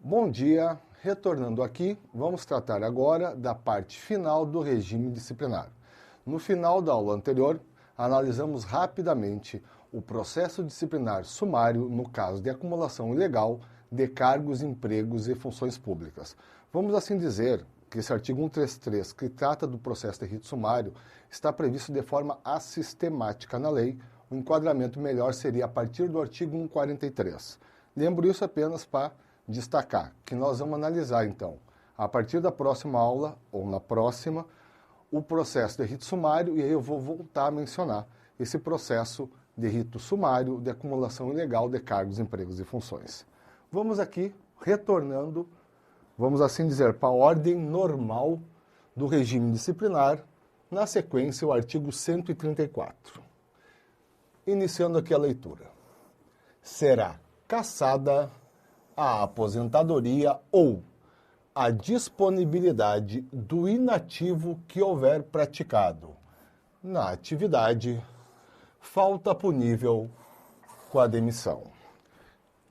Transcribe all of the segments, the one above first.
Bom dia, retornando aqui, vamos tratar agora da parte final do regime disciplinar. No final da aula anterior, analisamos rapidamente o processo disciplinar sumário no caso de acumulação ilegal de cargos, empregos e funções públicas. Vamos assim dizer que esse artigo 133, que trata do processo de rito sumário, está previsto de forma assistemática na lei. O enquadramento melhor seria a partir do artigo 143. Lembro isso apenas para destacar que nós vamos analisar, então, a partir da próxima aula, ou na próxima, o processo de rito sumário, e aí eu vou voltar a mencionar esse processo de rito sumário de acumulação ilegal de cargos, empregos e funções. Vamos aqui, retornando, vamos assim dizer, para a ordem normal do regime disciplinar, na sequência, o artigo 134. Iniciando aqui a leitura. Será cassada a aposentadoria ou a disponibilidade do inativo que houver praticado na atividade falta punível com a demissão.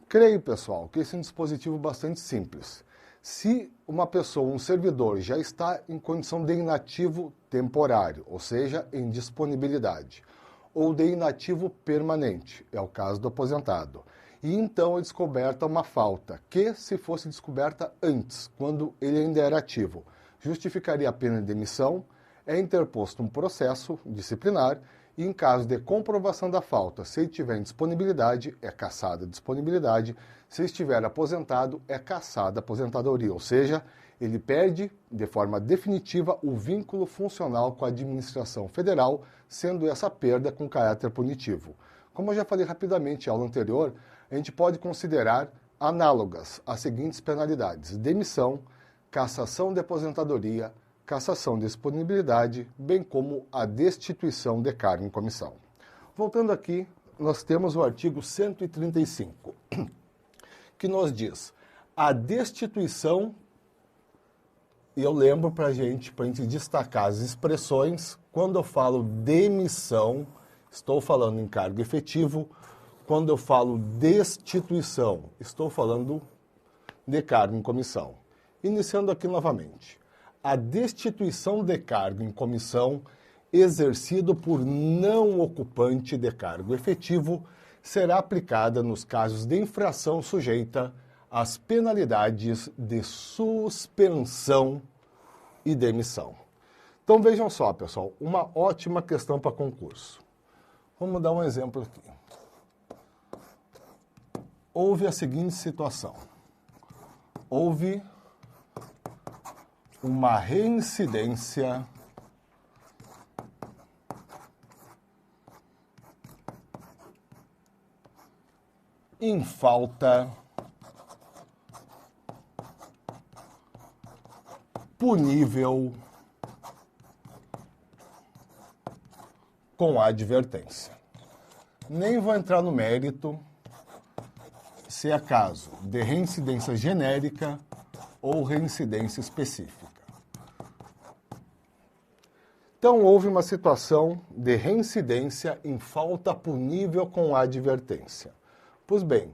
Creio, pessoal, que esse é um dispositivo bastante simples. Se uma pessoa, um servidor, já está em condição de inativo temporário, ou seja, em disponibilidade, ou de inativo permanente, é o caso do aposentado, e então é descoberta uma falta, que se fosse descoberta antes, quando ele ainda era ativo, justificaria a pena de demissão, é interposto um processo disciplinar e em caso de comprovação da falta, se ele tiver em disponibilidade, é cassada a disponibilidade, se estiver aposentado, é cassada a aposentadoria, ou seja, ele perde de forma definitiva o vínculo funcional com a administração federal, sendo essa perda com caráter punitivo. Como eu já falei rapidamente em aula anterior, a gente pode considerar análogas as seguintes penalidades: demissão, cassação de aposentadoria, cassação de disponibilidade, bem como a destituição de cargo em comissão. Voltando aqui, nós temos o artigo 135, que nos diz a destituição, e eu lembro para a gente destacar as expressões, quando eu falo demissão, estou falando em cargo efetivo. Quando eu falo destituição, estou falando de cargo em comissão. Iniciando aqui novamente. A destituição de cargo em comissão exercido por não ocupante de cargo efetivo será aplicada nos casos de infração sujeita às penalidades de suspensão e demissão. Então vejam só, pessoal, uma ótima questão para concurso. Vamos dar um exemplo aqui. Houve a seguinte situação. Houve uma reincidência em falta punível com advertência. Nem vou entrar no mérito se é caso de reincidência genérica ou reincidência específica. Então, houve uma situação de reincidência em falta punível com advertência. Pois bem,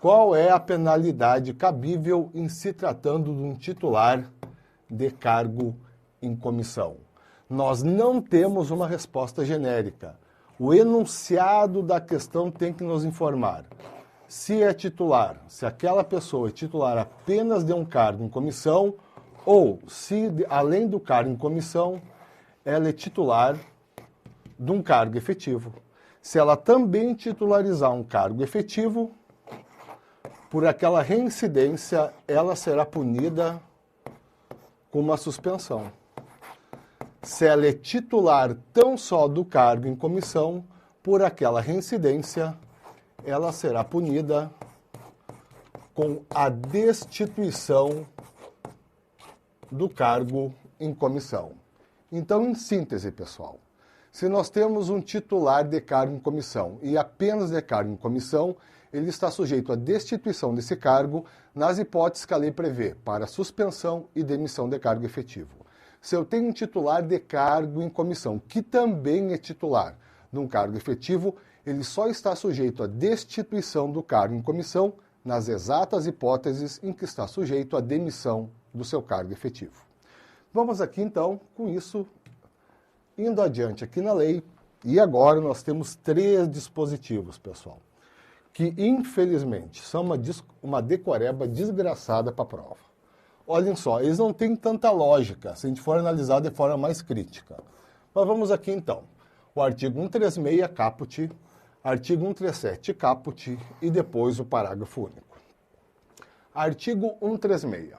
qual é a penalidade cabível em se tratando de um titular de cargo em comissão? Nós não temos uma resposta genérica. O enunciado da questão tem que nos informar se é titular, se aquela pessoa é titular apenas de um cargo em comissão ou se, além do cargo em comissão, ela é titular de um cargo efetivo. Se ela também titularizar um cargo efetivo, por aquela reincidência, ela será punida com uma suspensão. Se ela é titular tão só do cargo em comissão, por aquela reincidência, ela será punida com a destituição do cargo em comissão. Então, em síntese, pessoal, se nós temos um titular de cargo em comissão e apenas de cargo em comissão, ele está sujeito à destituição desse cargo nas hipóteses que a lei prevê para suspensão e demissão de cargo efetivo. Se eu tenho um titular de cargo em comissão, que também é titular de um cargo efetivo, ele só está sujeito à destituição do cargo em comissão nas exatas hipóteses em que está sujeito à demissão do seu cargo efetivo. Vamos aqui, então, com isso, indo adiante aqui na lei, e agora nós temos 3 dispositivos, pessoal, que, infelizmente, são uma decoreba desgraçada para a prova. Olhem só, eles não têm tanta lógica, se a gente for analisar de forma mais crítica. Mas vamos aqui, então. O artigo 136, caput, artigo 137, caput, e depois o parágrafo único. Artigo 136.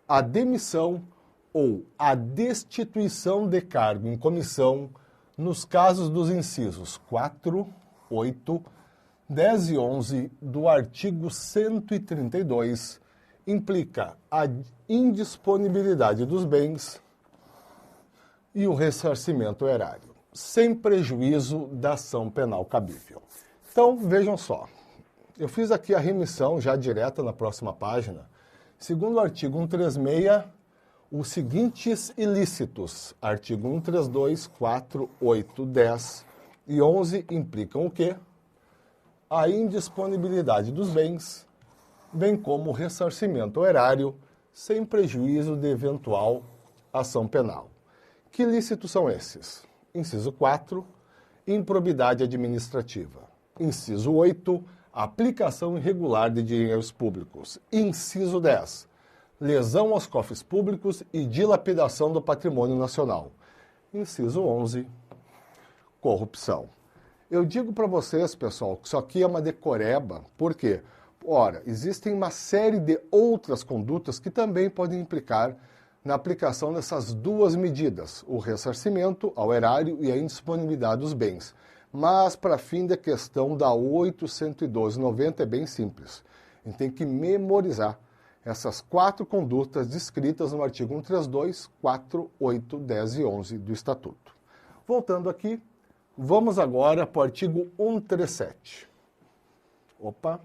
A demissão ou a destituição de cargo em comissão nos casos dos incisos 4, 8, 10 e 11 do artigo 132 implica a indisponibilidade dos bens e o ressarcimento erário, sem prejuízo da ação penal cabível. Então, vejam só, eu fiz aqui a remissão já direta na próxima página. Segundo o artigo 136, os seguintes ilícitos, artigo 132, 4, 8, 10 e 11, implicam o quê? A indisponibilidade dos bens, bem como o ressarcimento erário, sem prejuízo de eventual ação penal. Que ilícitos são esses? Inciso 4, improbidade administrativa. Inciso 8, aplicação irregular de dinheiros públicos. Inciso 10, lesão aos cofres públicos e dilapidação do patrimônio nacional. Inciso 11, corrupção. Eu digo para vocês, pessoal, que isso aqui é uma decoreba, por quê? Ora, existem uma série de outras condutas que também podem implicar na aplicação dessas 2 medidas, o ressarcimento ao erário e a indisponibilidade dos bens. Mas, para fim da questão da 812/90, é bem simples. A gente tem que memorizar essas 4 condutas descritas no artigo 132, 4, 8, 10 e 11 do Estatuto. Voltando aqui, vamos agora para o artigo 137. Opa!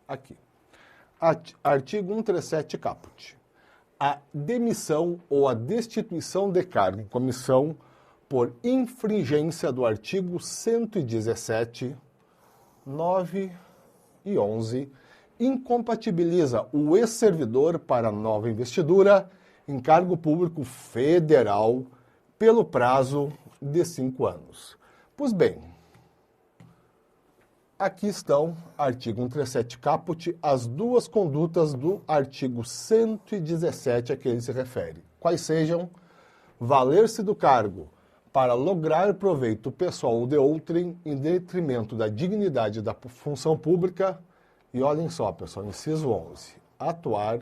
Aqui. Artigo 137, caput. A demissão ou a destituição de cargo em comissão por infringência do artigo 117, 9 e 11 incompatibiliza o ex-servidor para nova investidura em cargo público federal pelo prazo de 5 anos. Pois bem, aqui estão, artigo 137 caput, as 2 condutas do artigo 117 a que ele se refere. Quais sejam? Valer-se do cargo para lograr proveito pessoal ou de outrem em detrimento da dignidade da função pública. E olhem só, pessoal, inciso 11. Atuar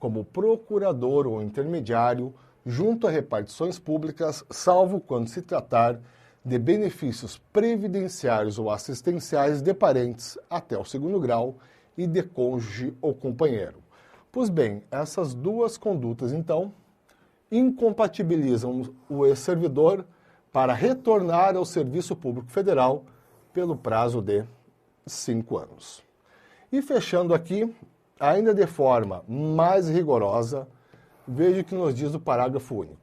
como procurador ou intermediário junto a repartições públicas, salvo quando se tratar de benefícios previdenciários ou assistenciais de parentes até o 2º grau e de cônjuge ou companheiro. Pois bem, essas 2 condutas, então, incompatibilizam o ex-servidor para retornar ao Serviço Público Federal pelo prazo de 5 anos. E fechando aqui, ainda de forma mais rigorosa, veja o que nos diz o parágrafo único.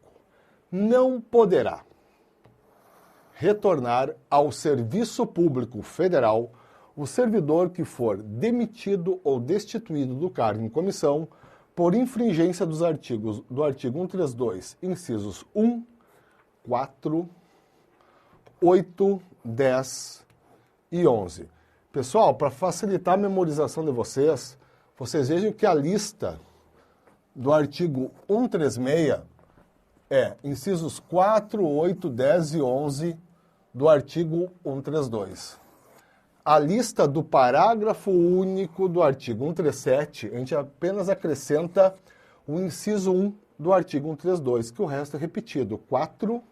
Não poderá retornar ao Serviço Público Federal o servidor que for demitido ou destituído do cargo em comissão por infringência dos artigos do artigo 132, incisos 1, 4, 8, 10 e 11. Pessoal, para facilitar a memorização de vocês, vocês vejam que a lista do artigo 136 é incisos 4, 8, 10 e 11 do artigo 132. A lista do parágrafo único do artigo 137, a gente apenas acrescenta o inciso 1 do artigo 132, que o resto é repetido, 4,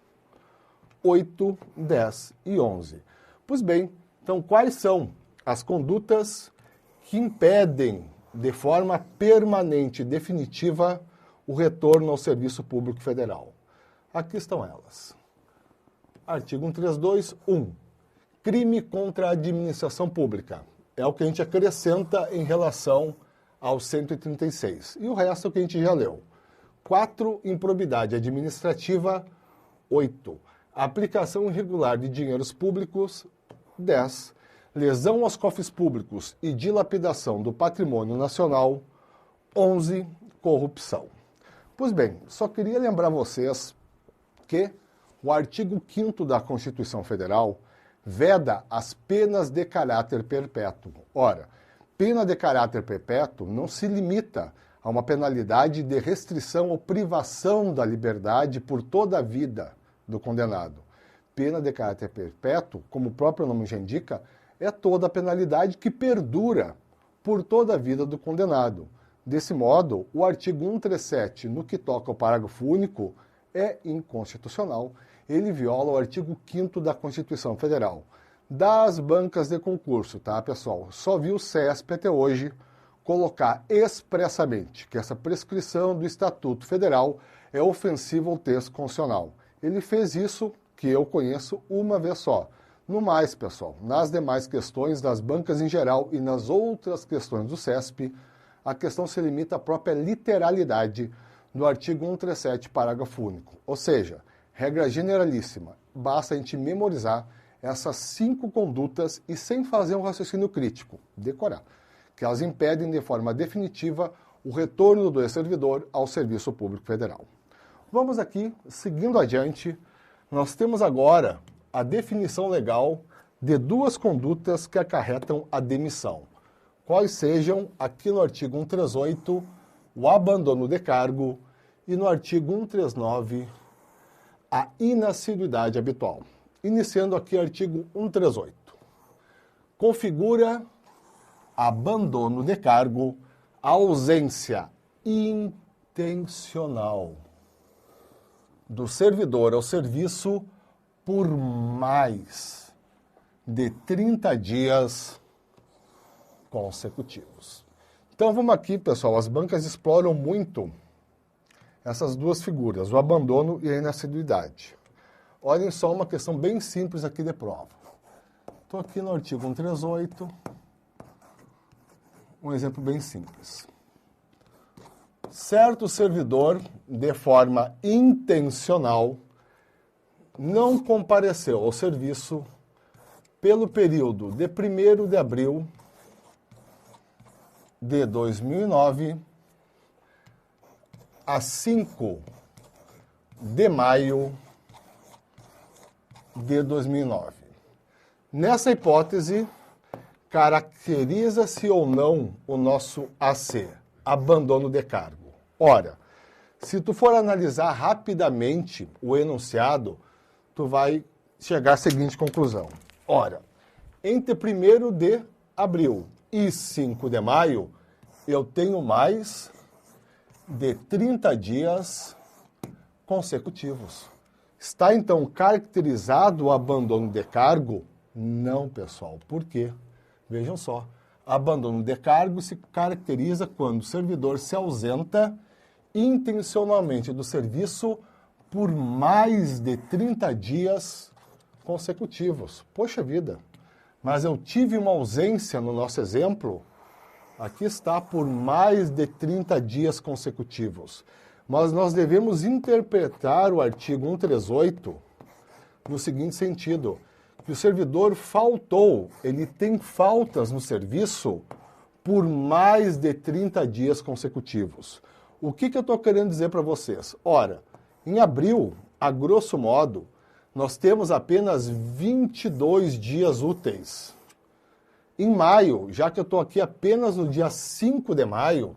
8, 10 e 11. Pois bem, então quais são as condutas que impedem de forma permanente e definitiva o retorno ao Serviço Público Federal? Aqui estão elas. Artigo 132, 1. Crime contra a administração pública. É o que a gente acrescenta em relação ao 136. E o resto é o que a gente já leu. 4. Improbidade administrativa. 8. Aplicação irregular de dinheiros públicos. 10. lesão aos cofres públicos e dilapidação do patrimônio nacional. 11, corrupção. Pois bem, só queria lembrar vocês que o artigo 5º da Constituição Federal veda as penas de caráter perpétuo. Ora, pena de caráter perpétuo não se limita a uma penalidade de restrição ou privação da liberdade por toda a vida do condenado. Pena de caráter perpétuo, como o próprio nome já indica, é toda a penalidade que perdura por toda a vida do condenado. Desse modo, o artigo 137, no que toca ao parágrafo único, é inconstitucional. Ele viola o artigo 5º da Constituição Federal. Das bancas de concurso, tá, pessoal? Só vi o CESP até hoje colocar expressamente que essa prescrição do Estatuto Federal é ofensiva ao texto constitucional. Ele fez isso, que eu conheço, uma vez só. No mais, pessoal, nas demais questões das bancas em geral e nas outras questões do CESP, a questão se limita à própria literalidade do artigo 137, parágrafo único. Ou seja, regra generalíssima, basta a gente memorizar essas 5 condutas e sem fazer um raciocínio crítico, decorar, que elas impedem de forma definitiva o retorno do ex-servidor ao Serviço Público Federal. Vamos aqui, seguindo adiante, nós temos agora a definição legal de 2 condutas que acarretam a demissão. Quais sejam, aqui no artigo 138, o abandono de cargo e no artigo 139, a inassiduidade habitual. Iniciando aqui o artigo 138. Configura abandono de cargo a ausência intencional do servidor ao serviço por mais de 30 dias consecutivos. Então vamos aqui, pessoal, as bancas exploram muito essas 2 figuras, o abandono e a inassiduidade. Olhem só uma questão bem simples aqui de prova. Estou aqui no artigo 138, um exemplo bem simples. Certo servidor, de forma intencional, não compareceu ao serviço pelo período de 1º de abril de 2009 a 5 de maio de 2009. Nessa hipótese, caracteriza-se ou não o nosso AC, abandono de cargo. Ora, se tu for analisar rapidamente o enunciado, tu vai chegar à seguinte conclusão. Ora, entre 1º de abril e 5 de maio, eu tenho mais de 30 dias consecutivos. Está, então, caracterizado o abandono de cargo? Não, pessoal. Por quê? Vejam só. Abandono de cargo se caracteriza quando o servidor se ausenta intencionalmente do serviço por mais de 30 dias consecutivos. Poxa vida! Mas eu tive uma ausência no nosso exemplo, aqui está, por mais de 30 dias consecutivos. Mas nós devemos interpretar o artigo 138 no seguinte sentido, que o servidor faltou, ele tem faltas no serviço por mais de 30 dias consecutivos. O que eu estou querendo dizer para vocês? Ora, em abril, a grosso modo, nós temos apenas 22 dias úteis. Em maio, já que eu estou aqui apenas no dia 5 de maio,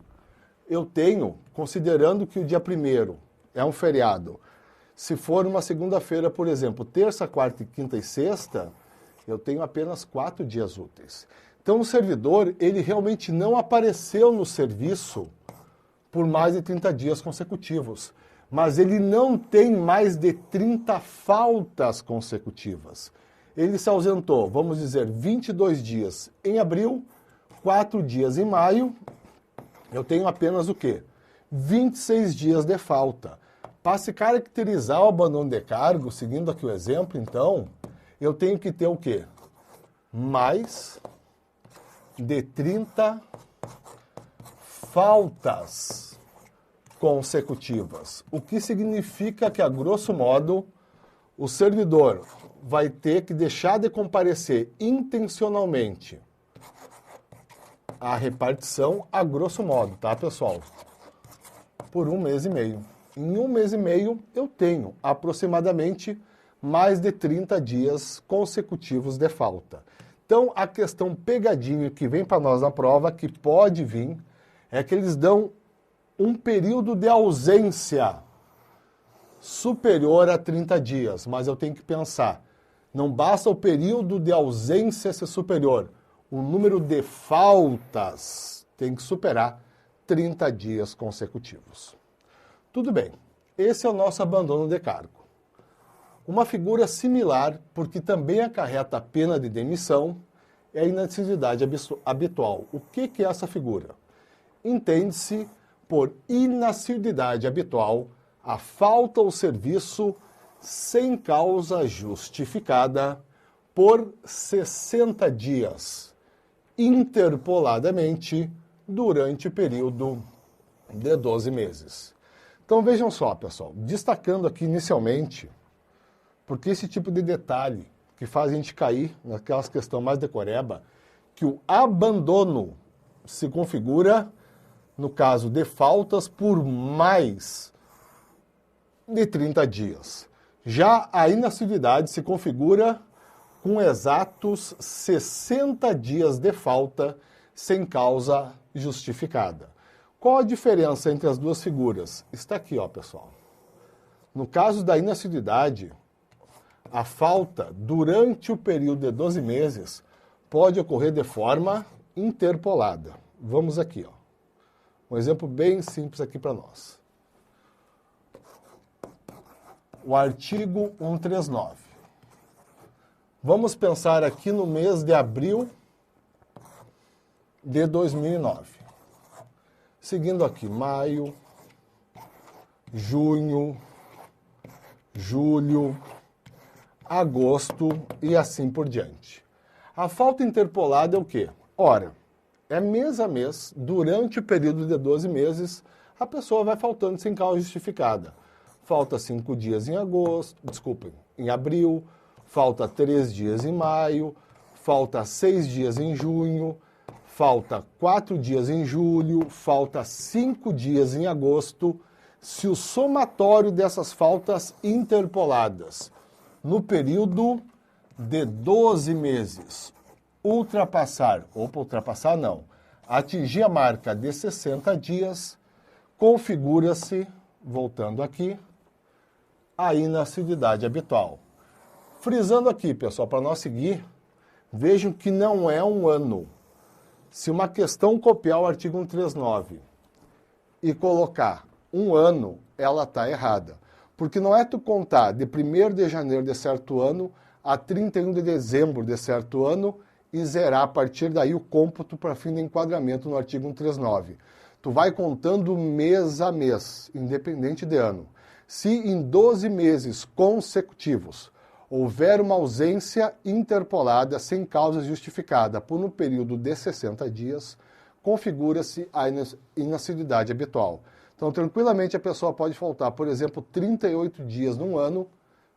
eu tenho, considerando que o dia 1º é um feriado, se for uma segunda-feira, por exemplo, terça, quarta, quinta e sexta, eu tenho apenas 4 dias úteis. Então, o servidor, ele realmente não apareceu no serviço por mais de 30 dias consecutivos. Mas ele não tem mais de 30 faltas consecutivas. Ele se ausentou, vamos dizer, 22 dias em abril, 4 dias em maio, eu tenho apenas o quê? 26 dias de falta. Para se caracterizar o abandono de cargo, seguindo aqui o exemplo, então, eu tenho que ter o quê? Mais de 30 faltas consecutivas. O que significa que, a grosso modo, o servidor vai ter que deixar de comparecer intencionalmente à repartição, a grosso modo, tá, pessoal? Por 1 mês e meio. Em 1 mês e meio, eu tenho aproximadamente mais de 30 dias consecutivos de falta. Então, a questão pegadinha que vem para nós na prova, que pode vir, é que eles dão um período de ausência superior a 30 dias. Mas eu tenho que pensar, não basta o período de ausência ser superior, o número de faltas tem que superar 30 dias consecutivos. Tudo bem, esse é o nosso abandono de cargo. Uma figura similar, porque também acarreta a pena de demissão, é a inatividade habitual. O que é essa figura? Entende-se por inassiduidade habitual a falta ao serviço sem causa justificada por 60 dias, interpoladamente durante o período de 12 meses. Então vejam só, pessoal, destacando aqui inicialmente, porque esse tipo de detalhe que faz a gente cair naquelas questões mais decoreba, que o abandono se configura, no caso de faltas, por mais de 30 dias. Já a inassiduidade se configura com exatos 60 dias de falta sem causa justificada. Qual a diferença entre as duas figuras? Está aqui, ó, pessoal. No caso da inassiduidade, a falta durante o período de 12 meses pode ocorrer de forma interpolada. Vamos aqui, ó. Um exemplo bem simples aqui para nós. O artigo 139. Vamos pensar aqui no mês de abril de 2009. Seguindo aqui, maio, junho, julho, agosto e assim por diante. A falta interpolada é o quê? Ora, é mês a mês, durante o período de 12 meses, a pessoa vai faltando sem causa justificada. Falta 5 dias em em abril, falta 3 dias em maio, falta 6 dias em junho, falta 4 dias em julho, falta 5 dias em agosto. Se o somatório dessas faltas interpoladas no período de 12 meses atingir a marca de 60 dias, configura-se, voltando aqui, a inassiduidade habitual. Frisando aqui, pessoal, para nós seguir, vejam que não é um ano. Se uma questão copiar o artigo 139 e colocar um ano, ela está errada. Porque não é tu contar de 1º de janeiro de certo ano a 31 de dezembro de certo ano e zerar a partir daí o cômputo para fim de enquadramento no artigo 139. Tu vai contando mês a mês, independente de ano. Se em 12 meses consecutivos houver uma ausência interpolada sem causa justificada por um período de 60 dias, configura-se a inassiduidade habitual. Então, tranquilamente, a pessoa pode faltar, por exemplo, 38 dias num ano,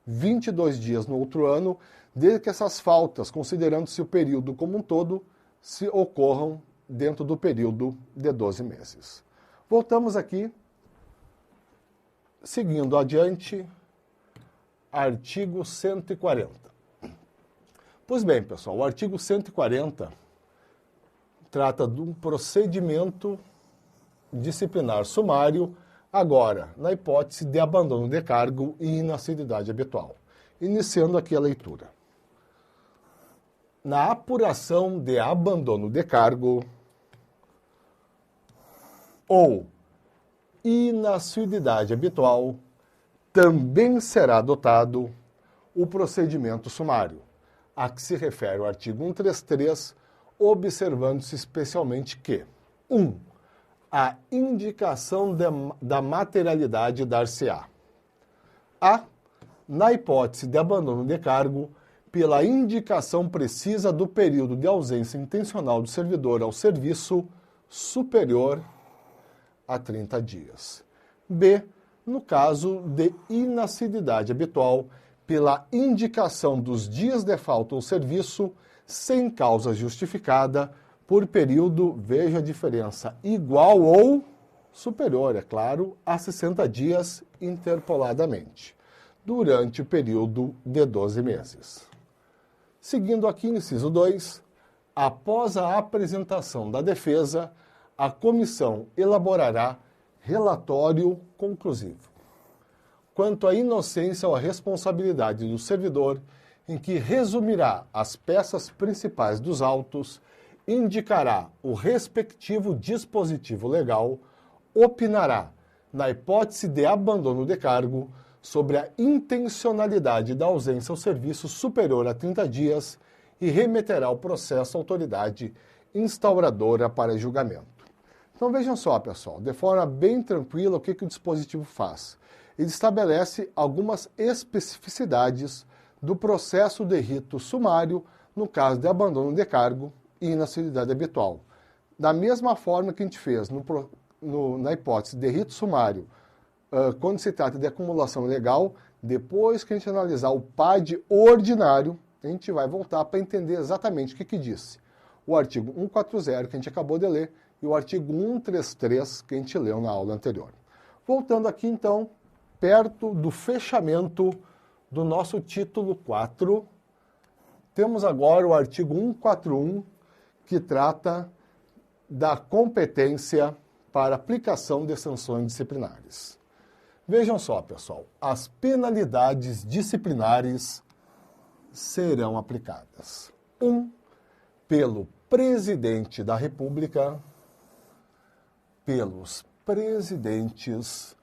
22 dias no outro ano, desde que essas faltas, considerando-se o período como um todo, se ocorram dentro do período de 12 meses. Voltamos aqui, seguindo adiante, artigo 140. Pois bem, pessoal, o artigo 140 trata de um procedimento disciplinar sumário, agora, na hipótese de abandono de cargo e inassiduidade habitual. Iniciando aqui a leitura. Na apuração de abandono de cargo ou inassiduidade habitual, também será adotado o procedimento sumário, a que se refere o artigo 133, observando-se especialmente que 1. A indicação da materialidade dar-se-á. A. Na hipótese de abandono de cargo, pela indicação precisa do período de ausência intencional do servidor ao serviço superior a 30 dias. B. No caso de inassiduidade habitual, pela indicação dos dias de falta ou serviço sem causa justificada por período, veja a diferença, igual ou superior, é claro, a 60 dias interpoladamente, durante o período de 12 meses. Seguindo aqui, inciso 2, após a apresentação da defesa, a comissão elaborará relatório conclusivo quanto à inocência ou à responsabilidade do servidor, em que resumirá as peças principais dos autos, indicará o respectivo dispositivo legal, opinará, na hipótese de abandono de cargo, sobre a intencionalidade da ausência ao serviço superior a 30 dias e remeterá o processo à autoridade instauradora para julgamento. Então vejam só, pessoal, de forma bem tranquila, o que o dispositivo faz? Ele estabelece algumas especificidades do processo de rito sumário no caso de abandono de cargo e inacessibilidade habitual. Da mesma forma que a gente fez na hipótese de rito sumário, quando se trata de acumulação legal, depois que a gente analisar o PAD ordinário, a gente vai voltar para entender exatamente o que disse. O artigo 140, que a gente acabou de ler, e o artigo 133, que a gente leu na aula anterior. Voltando aqui, então, perto do fechamento do nosso título 4, temos agora o artigo 141, que trata da competência para aplicação de sanções disciplinares. Vejam só, pessoal, as penalidades disciplinares serão aplicadas. 1. Pelo presidente da República, pelos presidentes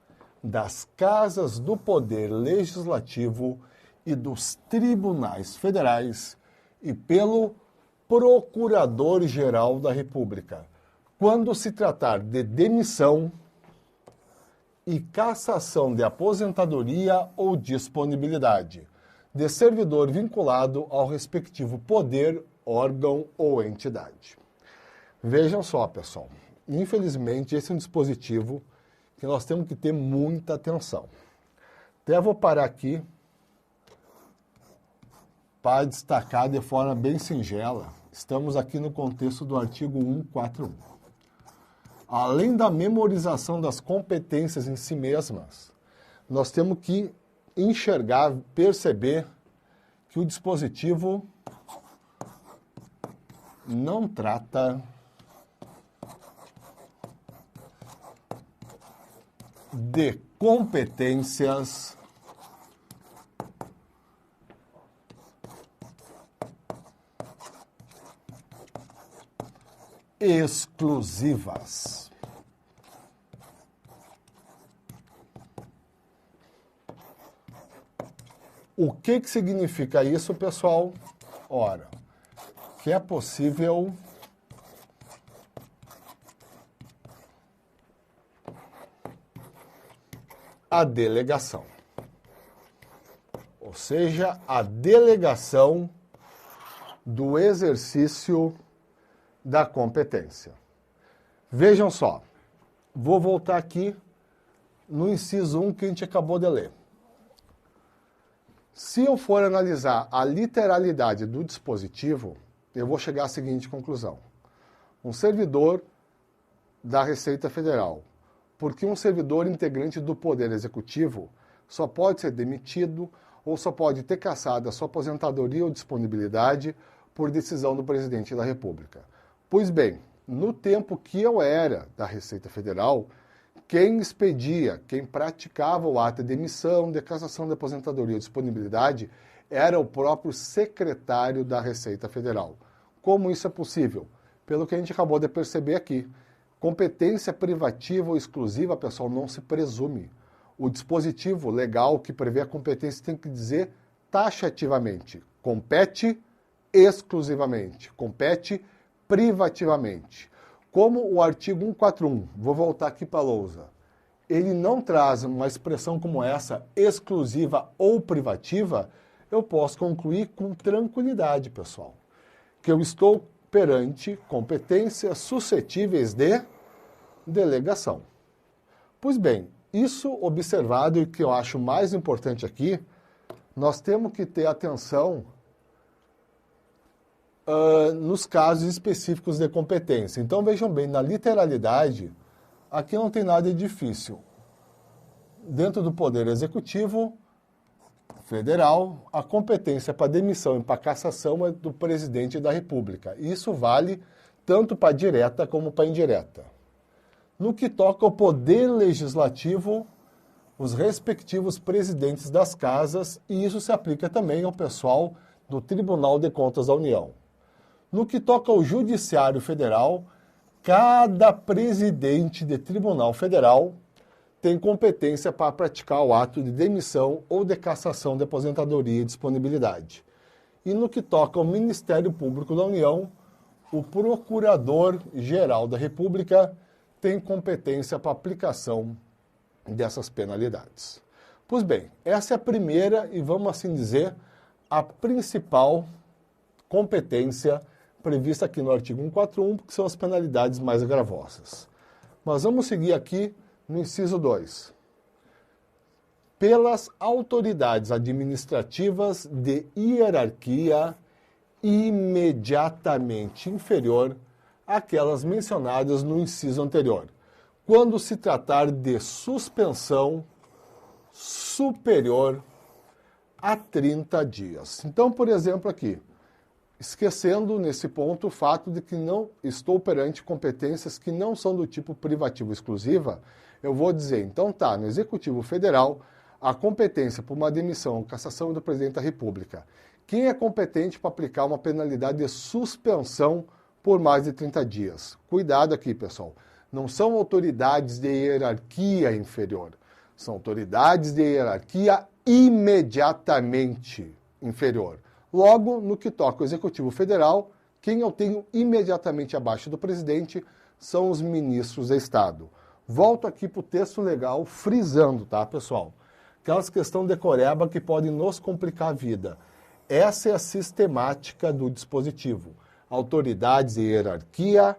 das casas do Poder Legislativo e dos tribunais federais e pelo Procurador-Geral da República, quando se tratar de demissão e cassação de aposentadoria ou disponibilidade de servidor vinculado ao respectivo poder, órgão ou entidade. Vejam só, pessoal, infelizmente esse é um dispositivo que nós temos que ter muita atenção. Até vou parar aqui para destacar de forma bem singela. Estamos aqui no contexto do artigo 141. Além da memorização das competências em si mesmas, nós temos que enxergar, perceber que o dispositivo não trata de competências exclusivas. O que significa isso, pessoal? Ora, que é possível a delegação. Ou seja, a delegação do exercício da competência. Vejam só, vou voltar aqui no inciso 1 que a gente acabou de ler. Se eu for analisar a literalidade do dispositivo, eu vou chegar à seguinte conclusão. Um servidor da Receita Federal, porque um servidor integrante do Poder Executivo só pode ser demitido ou só pode ter cassado a sua aposentadoria ou disponibilidade por decisão do Presidente da República. Pois bem, no tempo que eu era da Receita Federal, quem expedia, quem praticava o ato de demissão, de cassação de aposentadoria ou disponibilidade era o próprio secretário da Receita Federal. Como isso é possível? Pelo que a gente acabou de perceber aqui. Competência privativa ou exclusiva, pessoal, não se presume. O dispositivo legal que prevê a competência tem que dizer taxativamente. Compete exclusivamente. Compete privativamente. Como o artigo 141, vou voltar aqui para a lousa, ele não traz uma expressão como essa, exclusiva ou privativa, eu posso concluir com tranquilidade, pessoal, que eu estou perante competências suscetíveis de delegação. Pois bem, isso observado e que eu acho mais importante aqui, nós temos que ter atenção nos casos específicos de competência. Então, vejam bem, na literalidade, aqui não tem nada de difícil. Dentro do Poder Executivo Federal, a competência para demissão e para cassação é do Presidente da República. Isso vale tanto para direta como para indireta. No que toca ao Poder Legislativo, os respectivos presidentes das casas, e isso se aplica também ao pessoal do Tribunal de Contas da União. No que toca ao Judiciário Federal, cada presidente de Tribunal Federal tem competência para praticar o ato de demissão ou de cassação de aposentadoria e disponibilidade. E no que toca ao Ministério Público da União, o Procurador-Geral da República tem competência para aplicação dessas penalidades. Pois bem, essa é a primeira e, vamos assim dizer, a principal competência prevista aqui no artigo 141, que são as penalidades mais gravosas. Mas vamos seguir aqui no inciso 2. Pelas autoridades administrativas de hierarquia imediatamente inferior àquelas mencionadas no inciso anterior, quando se tratar de suspensão superior a 30 dias. Então, por exemplo, aqui, esquecendo nesse ponto o fato de que não estou perante competências que não são do tipo privativo exclusiva, eu vou dizer, então tá, no Executivo Federal, a competência por uma demissão ou cassação do Presidente da República. Quem é competente para aplicar uma penalidade de suspensão por mais de 30 dias? Cuidado aqui, pessoal. Não são autoridades de hierarquia inferior, são autoridades de hierarquia imediatamente inferior. Logo, no que toca ao Executivo Federal, quem eu tenho imediatamente abaixo do presidente são os ministros de Estado. Volto aqui para o texto legal, frisando, tá, pessoal? Aquelas questões decoreba que podem nos complicar a vida. Essa é a sistemática do dispositivo. Autoridades de hierarquia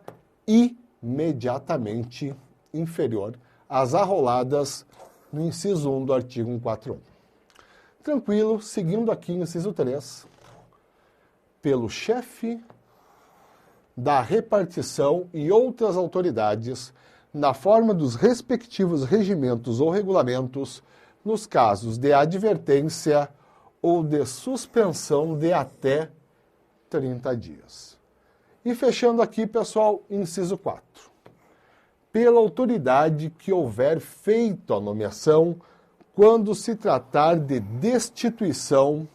imediatamente inferior às arroladas no inciso 1 do artigo 141. Tranquilo, seguindo aqui no inciso 3, pelo chefe da repartição e outras autoridades, na forma dos respectivos regimentos ou regulamentos, nos casos de advertência ou de suspensão de até 30 dias. E fechando aqui, pessoal, inciso 4. Pela autoridade que houver feito a nomeação, quando se tratar de destituição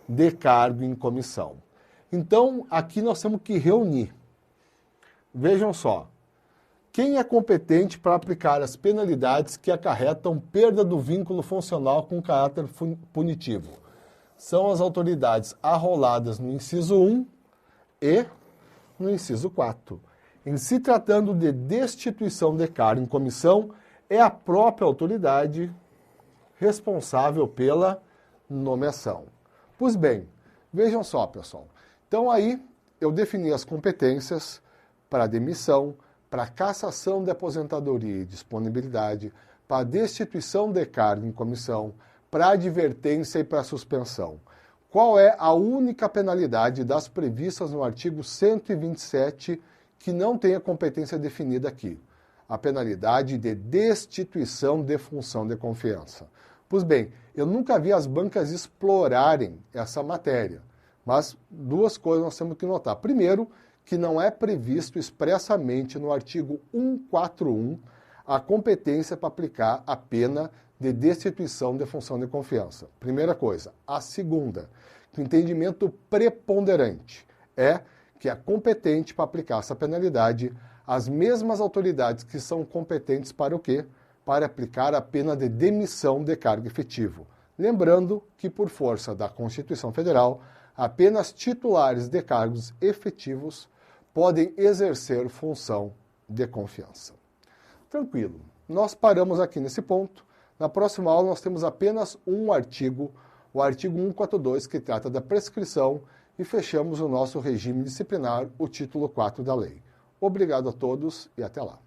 de cargo em comissão. Então, aqui nós temos que reunir. Vejam só. Quem é competente para aplicar as penalidades que acarretam perda do vínculo funcional com caráter punitivo? São as autoridades arroladas no inciso 1 e no inciso 4. Em se tratando de destituição de cargo em comissão, é a própria autoridade responsável pela nomeação. Pois bem, vejam só, pessoal. Então aí eu defini as competências para demissão, para cassação de aposentadoria e disponibilidade, para destituição de cargo em comissão, para advertência e para suspensão. Qual é a única penalidade das previstas no artigo 127 que não tem a competência definida aqui? A penalidade de destituição de função de confiança. Pois bem, eu nunca vi as bancas explorarem essa matéria, mas duas coisas nós temos que notar. Primeiro, que não é previsto expressamente no artigo 141 a competência para aplicar a pena de destituição de função de confiança. Primeira coisa. A segunda, que o entendimento preponderante é que é competente para aplicar essa penalidade as mesmas autoridades que são competentes para o quê? Para aplicar a pena de demissão de cargo efetivo. Lembrando que, por força da Constituição Federal, apenas titulares de cargos efetivos podem exercer função de confiança. Tranquilo. Nós paramos aqui nesse ponto. Na próxima aula nós temos apenas um artigo, o artigo 142, que trata da prescrição, e fechamos o nosso regime disciplinar, o título 4 da lei. Obrigado a todos e até lá.